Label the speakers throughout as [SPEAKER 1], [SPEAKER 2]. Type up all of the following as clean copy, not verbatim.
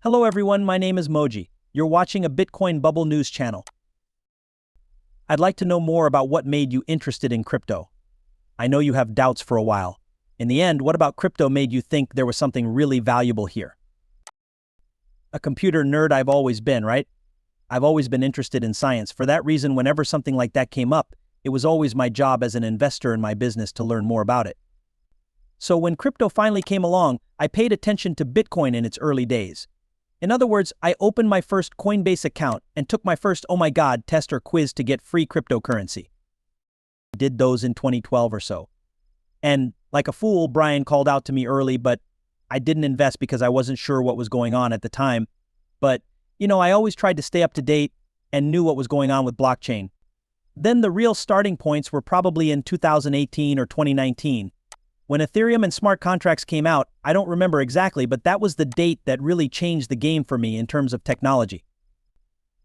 [SPEAKER 1] Hello everyone, my name is Moji. You're watching a Bitcoin Bubble News channel. I'd like to know more about what made you interested in crypto. I know you have doubts for a while. In the end, what about crypto made you think there was something really valuable here? A computer nerd I've always been, right? I've always been interested in science. For that reason, whenever something like that came up, it was always my job as an investor in my business to learn more about it. So when crypto finally came along, I paid attention to Bitcoin in its early days. In other words, I opened my first Coinbase account and took my first oh my god test or quiz to get free cryptocurrency. Did those in 2012 or so. And like a fool, Brian called out to me early, but I didn't invest because I wasn't sure what was going on at the time. But, I always tried to stay up to date and knew what was going on with blockchain. Then the real starting points were probably in 2018 or 2019. When Ethereum and smart contracts came out, I don't remember exactly, but that was the date that really changed the game for me in terms of technology.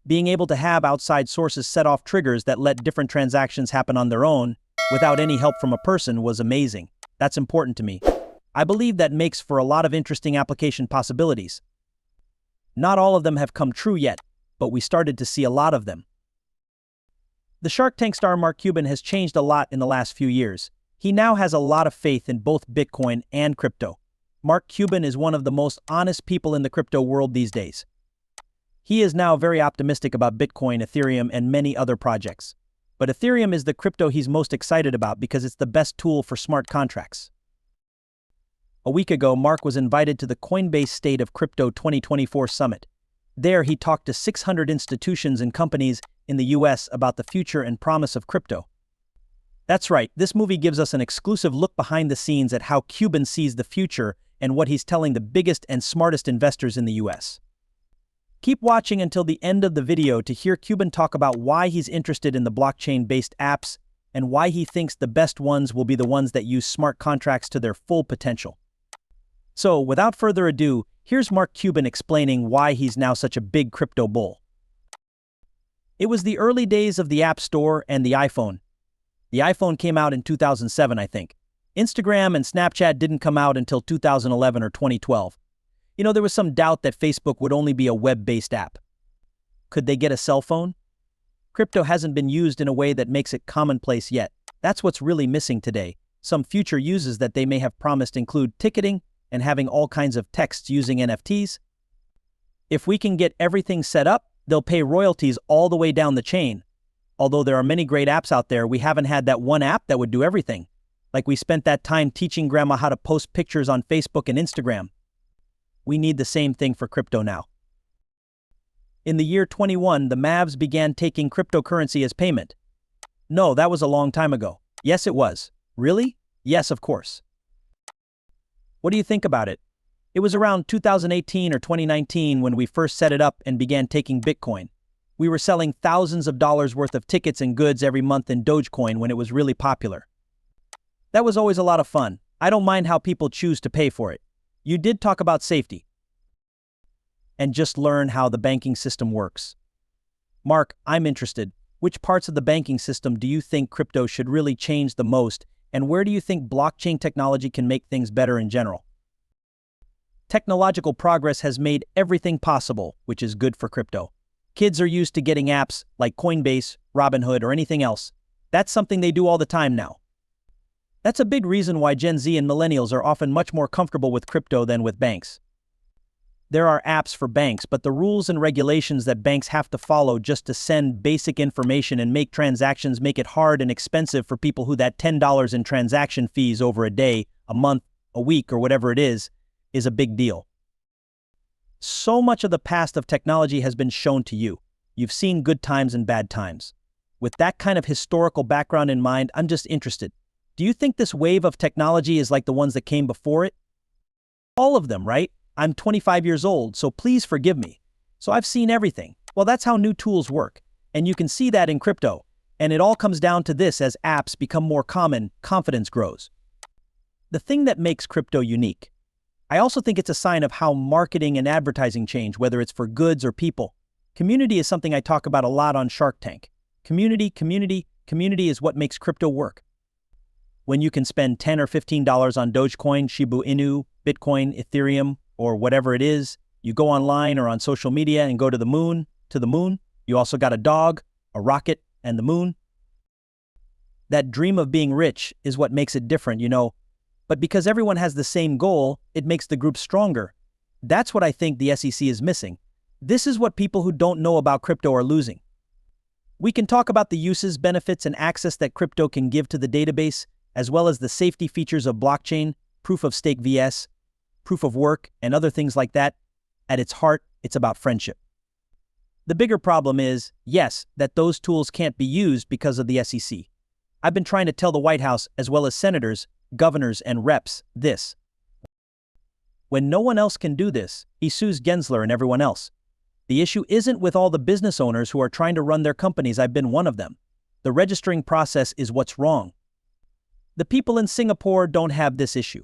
[SPEAKER 1] Being able to have outside sources set off triggers that let different transactions happen on their own, without any help from a person, was amazing. That's important to me. I believe that makes for a lot of interesting application possibilities. Not all of them have come true yet, but we started to see a lot of them. The Shark Tank star Mark Cuban has changed a lot in the last few years. He now has a lot of faith in both Bitcoin and crypto. Mark Cuban is one of the most honest people in the crypto world these days. He is now very optimistic about Bitcoin, Ethereum, and many other projects. But Ethereum is the crypto he's most excited about because it's the best tool for smart contracts. A week ago, Mark was invited to the Coinbase State of Crypto 2024 Summit. There, he talked to 600 institutions and companies in the US about the future and promise of crypto. That's right, this movie gives us an exclusive look behind the scenes at how Cuban sees the future and what he's telling the biggest and smartest investors in the US. Keep watching until the end of the video to hear Cuban talk about why he's interested in the blockchain-based apps and why he thinks the best ones will be the ones that use smart contracts to their full potential. So, without further ado, here's Mark Cuban explaining why he's now such a big crypto bull. It was the early days of the App Store and the iPhone. The iPhone came out in 2007, I think. Instagram and Snapchat didn't come out until 2011 or 2012. There was some doubt that Facebook would only be a web-based app. Could they get a cell phone? Crypto hasn't been used in a way that makes it commonplace yet. That's what's really missing today. Some future uses that they may have promised include ticketing and having all kinds of texts using NFTs. If we can get everything set up, they'll pay royalties all the way down the chain. Although there are many great apps out there, we haven't had that one app that would do everything. Like we spent that time teaching grandma how to post pictures on Facebook and Instagram. We need the same thing for crypto now. In the year 21, the Mavs began taking cryptocurrency as payment. No, that was a long time ago. Yes, it was. Really? Yes, of course. What do you think about it? It was around 2018 or 2019 when we first set it up and began taking Bitcoin. We were selling thousands of dollars worth of tickets and goods every month in Dogecoin when it was really popular. That was always a lot of fun. I don't mind how people choose to pay for it. You did talk about safety. And just learn how the banking system works. Mark, I'm interested. Which parts of the banking system do you think crypto should really change the most, and where do you think blockchain technology can make things better in general? Technological progress has made everything possible, which is good for crypto. Kids are used to getting apps like Coinbase, Robinhood, or anything else. That's something they do all the time now. That's a big reason why Gen Z and millennials are often much more comfortable with crypto than with banks. There are apps for banks, but the rules and regulations that banks have to follow just to send basic information and make transactions make it hard and expensive for people who that $10 in transaction fees over a day, a month, a week, or whatever it is a big deal. So much of the past of technology has been shown to you. You've seen good times and bad times. With that kind of historical background in mind, I'm just interested. Do you think this wave of technology is like the ones that came before it? All of them, right? I'm 25 years old, so please forgive me. So I've seen everything. Well, that's how new tools work. And you can see that in crypto. And it all comes down to this: as apps become more common, confidence grows. The thing that makes crypto unique. I also think it's a sign of how marketing and advertising change, whether it's for goods or people. Community is something I talk about a lot on Shark Tank. Community is what makes crypto work. When you can spend $10 or $15 on Dogecoin, Shiba Inu, Bitcoin, Ethereum, or whatever it is, You go online or on social media and go to the moon. You also got a dog, a rocket, and the moon. That dream of being rich is what makes it different, But because everyone has the same goal, it makes the group stronger. That's what I think the SEC is missing. This is what people who don't know about crypto are losing. We can talk about the uses, benefits, and access that crypto can give to the database, as well as the safety features of blockchain, proof of stake vs, proof of work, and other things like that. At its heart, it's about friendship. The bigger problem is, yes, that those tools can't be used because of the SEC. I've been trying to tell the White House, as well as senators, governors, and reps, this. When no one else can do this, he sues Gensler and everyone else. The issue isn't with all the business owners who are trying to run their companies. I've been one of them. The registering process is what's wrong. The people in Singapore don't have this issue.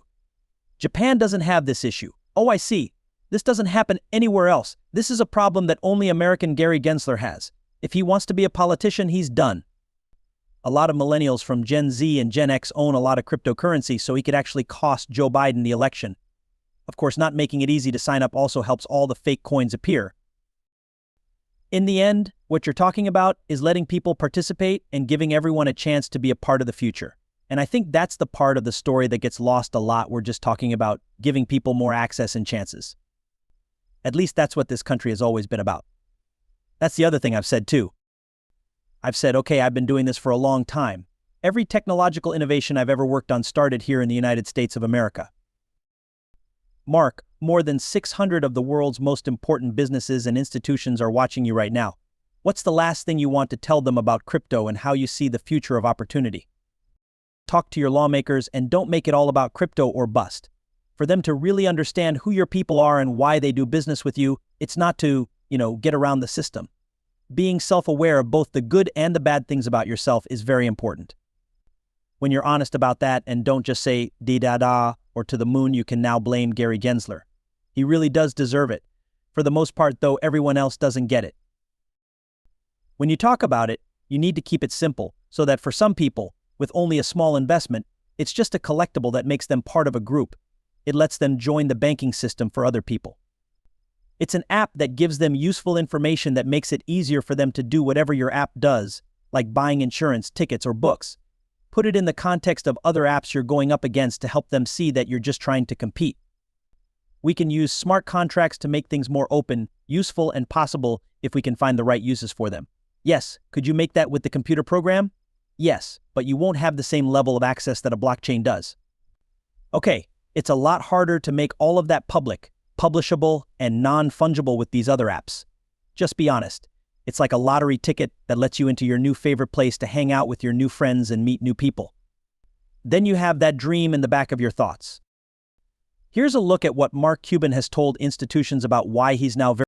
[SPEAKER 1] Japan doesn't have this issue. Oh, I see. This doesn't happen anywhere else. This is a problem that only American Gary Gensler has. If he wants to be a politician, he's done. A lot of millennials from Gen Z and Gen X own a lot of cryptocurrency, so he could actually cost Joe Biden the election. Of course, not making it easy to sign up also helps all the fake coins appear. In the end, what you're talking about is letting people participate and giving everyone a chance to be a part of the future. And I think that's the part of the story that gets lost a lot. We're just talking about giving people more access and chances. At least that's what this country has always been about. That's the other thing I've said too. I've said, okay, I've been doing this for a long time. Every technological innovation I've ever worked on started here in the United States of America. Mark, more than 600 of the world's most important businesses and institutions are watching you right now. What's the last thing you want to tell them about crypto and how you see the future of opportunity? Talk to your lawmakers and don't make it all about crypto or bust. For them to really understand who your people are and why they do business with you, it's not to, get around the system. Being self-aware of both the good and the bad things about yourself is very important. When you're honest about that and don't just say dee-da-da or to the moon, you can now blame Gary Gensler. He really does deserve it. For the most part, though, everyone else doesn't get it. When you talk about it, you need to keep it simple so that for some people, with only a small investment, it's just a collectible that makes them part of a group. It lets them join the banking system for other people. It's an app that gives them useful information that makes it easier for them to do whatever your app does, like buying insurance, tickets, or books. Put it in the context of other apps you're going up against to help them see that you're just trying to compete. We can use smart contracts to make things more open, useful, and possible if we can find the right uses for them. Yes, could you make that with the computer program? Yes, but you won't have the same level of access that a blockchain does. Okay, it's a lot harder to make all of that public, publishable, and non-fungible with these other apps. Just be honest. It's like a lottery ticket that lets you into your new favorite place to hang out with your new friends and meet new people. Then you have that dream in the back of your thoughts. Here's a look at what Mark Cuban has told institutions about why he's now very